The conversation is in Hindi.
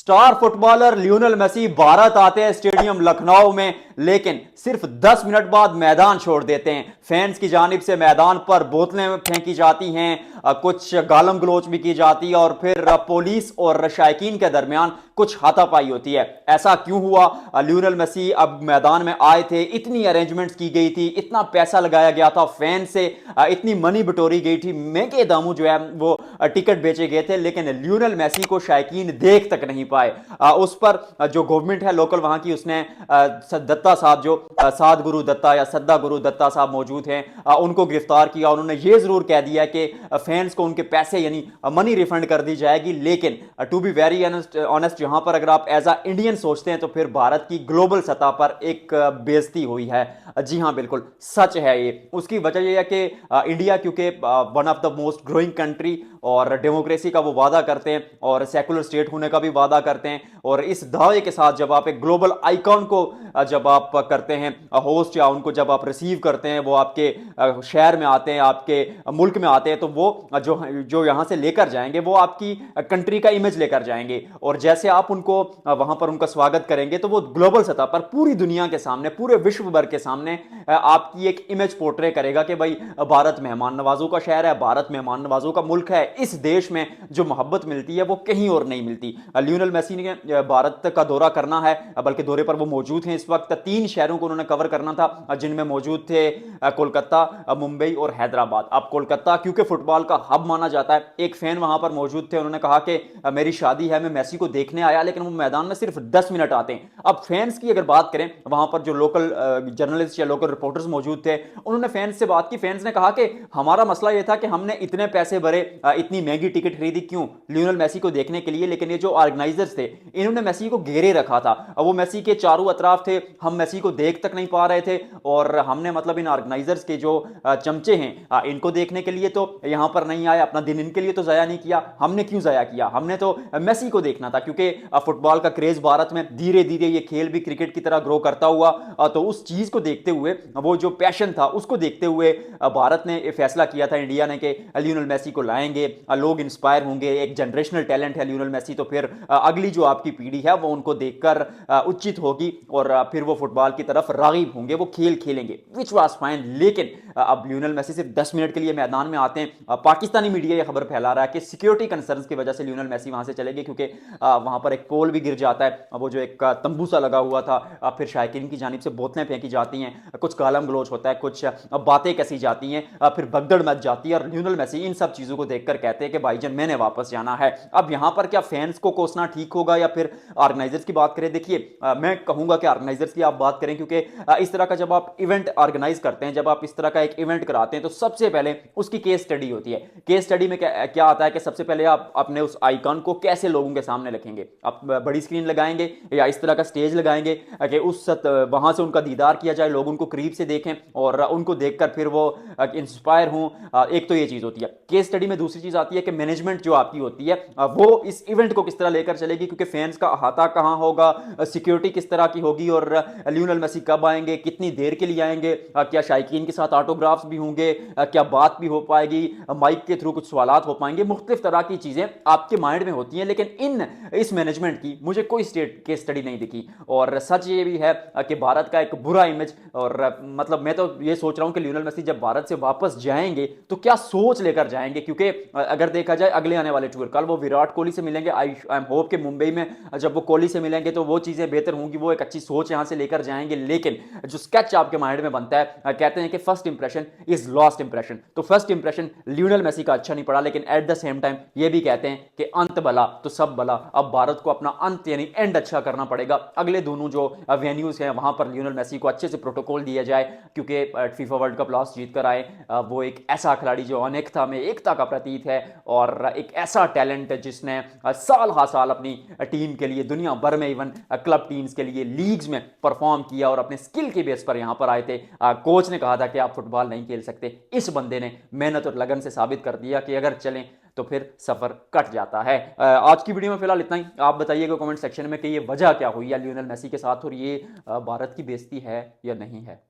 Star footballer Lionel Messi Bharat आते हैं स्टेडियम लखनऊ में, लेकिन सिर्फ 10 मिनट बाद मैदान छोड़ देते हैं। फैंस की जानिब से मैदान पर बोतलें फेंकी जाती हैं, कुछ गालम गलोच भी की जाती है और फिर पुलिस और शायकीन के दरमियान कुछ हाथापाई होती है। ऐसा क्यों हुआ? लियोनेल मेसी अब मैदान में आए थे, इतनी अरेंजमेंट्स की गई थी, इतना पैसा लगाया गया था, फैन से इतनी मनी बटोरी गई थी, महंगे दामों जो है वो टिकट बेचे गए थे, लेकिन लियोनेल मेसी को शायकीन देख तक नहीं पाए। उस पर जो गवर्नमेंट है लोकल वहां की, उसने दत्ता साहब जो साध गुरु दत्ता या सद्दा गुरु दत्ता साहब मौजूद हैं, उनको गिरफ्तार किया। उन्होंने ये जरूर कह दिया कि फैंस को उनके पैसे यानी मनी रिफंड कर दी जाएगी, लेकिन टू बी वेरी ऑनेस्ट यहां पर अगर आप एज अ इंडियन सोचते हैं तो फिर भारत की ग्लोबल सतह पर एक बेइज्जती हुई है। जी हां, बिल्कुल सच है ये। उसकी वजह यह है कि इंडिया क्योंकि one of the most growing country और डेमोक्रेसी का वो वादा करते हैं और सेकुलर स्टेट होने का भी वादा करते हैं, और इस दावे के साथ जब आप एक ग्लोबल आइकॉन को जब आप करते हैं होस्ट या उनको जब आप रिसीव करते हैं, वो आपके शहर में आते हैं, आपके मुल्क में आते हैं, तो वो जो जो यहां से लेकर जाएंगे वो आपकी कंट्री का इमेज लेकर जाएंगे, और जैसे आप उनको वहां पर उनका स्वागत करेंगे तो वो ग्लोबल सतह पर पूरी दुनिया के सामने, पूरे विश्व भर के सामने आपकी एक इमेज पोर्ट्रे करेगा कि भाई भारत मेहमान नवाजों का शहर है, भारत मेहमान नवाजों का मुल्क है। इस देश में जो मोहब्बत मिलती है वो कहीं और नहीं मिलती। लियोनेल मेसी ने भारत का दौरा करना है, बल्कि दौरे पर वो मौजूद हैं इस वक्त। 3 शहरों को उन्होंने कवर करना था, जिनमें मौजूद थे कोलकाता, मुंबई और हैदराबाद। अब कोलकाता क्योंकि फुटबॉल का हब माना जाता है, एक फैन वहां पर मौजूद थे, उन्होंने कहा कि मेरी शादी है, मैं मेसी को देखने आया, लेकिन वो मैदान में सिर्फ 10 मिनट आते हैं। अब फैंस की अगर बात करें, वहां पर जो लोकल जर्नलिस्ट या लोकल रिपोर्टर्स मौजूद थे, उन्होंने फैंस से बात की। फैंस ने कहा कि हमारा मसला यह था कि हमने इतने पैसे भरे, इतनी महंगी टिकट खरीदी क्यों? लियोनेल मेसी को देखने के लिए, लेकिन ये जो ऑर्गेनाइजर्स थे इन्होंने मेसी को घेरे रखा था। अब वो मेसी के चारों अतराफ थे, हम मेसी को देख तक नहीं पा रहे थे, और हमने मतलब इन ऑर्गेनाइजर्स के जो चमचे हैं इनको देखने के लिए तो यहां पर नहीं आए, अपना दिन इनके लिए तो जाया नहीं किया। हमने क्यों जाया किया? हमने तो मेसी को देखना था, क्योंकि फुटबॉल का क्रेज भारत में धीरे धीरे ये खेल भी क्रिकेट की तरह ग्रो करता हुआ, तो उस चीज को देखते हुए, वो जो पैशन था उसको देखते हुए भारत ने फैसला किया था, इंडिया ने, कि लियोनेल मेसी को लाएंगे, लोग इंस्पायर होंगे, एक जनरेशनल टैलेंट है लियोनेल मेसी, तो फिर अगली जो आपकी पीढ़ी है वो उनको देखकर उचित होगी और फिर वो फुटबॉल की तरफ रागिब होंगे, वो खेल खेलेंगे, विच वाज फाइन। लेकिन अब लियोनेल मेसी सिर्फ 10 मिनट के लिए मैदान में आते हैं। पाकिस्तानी मीडिया ये खबर फैला रहा है कि सिक्योरिटी कंसर्न्स की वजह से लियोनेल मेसी वहां से चले गए, क्योंकि वहां पर एक पोल भी गिर जाता है, वो जो एक तंबू सा लगा हुआ था, फिर शायकीन की जानिब से बोतलें फेंकी जाती हैं, कुछ गालम गलोच होता है, कुछ बातें कसी जाती हैं, फिर भगदड़ मच जाती है, और लियोनेल मेसी इन सब चीजों को देखकर कहते हैं कि भाईजान मैंने वापस जाना है। अब यहां पर क्या फैंस को कोसना ठीक होगा या फिर ऑर्गेनाइजर्स की बात करें? देखिए, मैं कहूंगा कि ऑर्गेनाइजर्स की आप बात करें, क्योंकि इस तरह का जब आप इवेंट ऑर्गेनाइज करते हैं, जब आप इस तरह का एक इवेंट कराते हैं, तो सबसे पहले उसकी केस स्टडी होती है। केस स्टडी में क्या आता है कि सबसे पहले आप अपने उस आइकॉन को कैसे लोगों के सामने रखेंगे। आप बड़ी स्क्रीन लगाएंगे या इस तरह का स्टेज लगाएंगे कि उस वहां से उनका दीदार किया जाए, लोग उनको करीब से देखें और उनको देखकर फिर वो इंस्पायर हों। एक तो ये चीज होती है केस स्टडी में। दूसरी चीज आती है कि मैनेजमेंट जो आपकी होती है वो इस इवेंट को किस तरह लेकर चलेगी, क्योंकि फैंस का अहाता कहां होगा, सिक्योरिटी किस तरह की होगी, और लियोनेल मेसी कब आएंगे, कितनी देर के लिए आएंगे, क्या शायकीन के साथ ऑटोग्राफ्स भी होंगे, क्या बात भी हो पाएगी, माइक के थ्रू कुछ सवालात हो पाएंगे, मुख्तलिफ तरह की चीजें आपके माइंड में होती हैं। लेकिन इस मैनेजमेंट की मुझे कोई स्टेट केस स्टडी नहीं दिखी, और सच ये भी है कि भारत का एक बुरा इमेज, और मतलब मैं तो ये सोच रहा हूं कि लियोनेल मेसी जब भारत से वापस जाएंगे तो क्या सोच लेकर जाएंगे, क्योंकि अगर देखा जाए अगले आने वाले टूर, कल वो विराट कोहली से मिलेंगे, आई एम होप कि मुंबई में जब वो कोहली से मिलेंगे तो वो चीजें बेहतर होंगी, वो एक अच्छी सोच यहां से लेकर जाएंगे। लेकिन जो स्केच आपके माइंड में बनता है, कहते हैं कि first impression is lost impression, तो फर्स्ट इंप्रेशन लियोनेल मेसी का अच्छा नहीं पड़ा, लेकिन एट द सेम टाइम ये भी कहते हैं कि अंत भला तो सब भला। अब भारत को अपना अंत यानी एंड अच्छा करना पड़ेगा। अगले दोनों जो वेन्यूज हैं वहां पर लियोनेल मेसी को अच्छे से प्रोटोकॉल दिया जाए, क्योंकि फीफा वर्ल्ड कप लास्ट जीत कर आए, वो एक ऐसा खिलाड़ी जो अनेकता में एकता का प्रतीक है, और एक ऐसा टैलेंट जिसने साल हा साल अपनी टीम के लिए, दुनिया भर में इवन क्लब टीम्स के लिए लीग्स में परफॉर्म किया, और अपने स्किल के बेस पर यहां पर आए थे। कोच ने कहा था कि आप फुटबॉल नहीं खेल सकते, इस बंदे ने मेहनत और लगन से साबित कर दिया कि अगर चलें तो फिर सफर कट जाता है। आज की वीडियो में फिलहाल इतना ही। आप बताइएगा कमेंट सेक्शन में कि ये वजह क्या हुई है लियोनेल मेसी के साथ, और ये भारत की बेइज्जती है या नहीं है।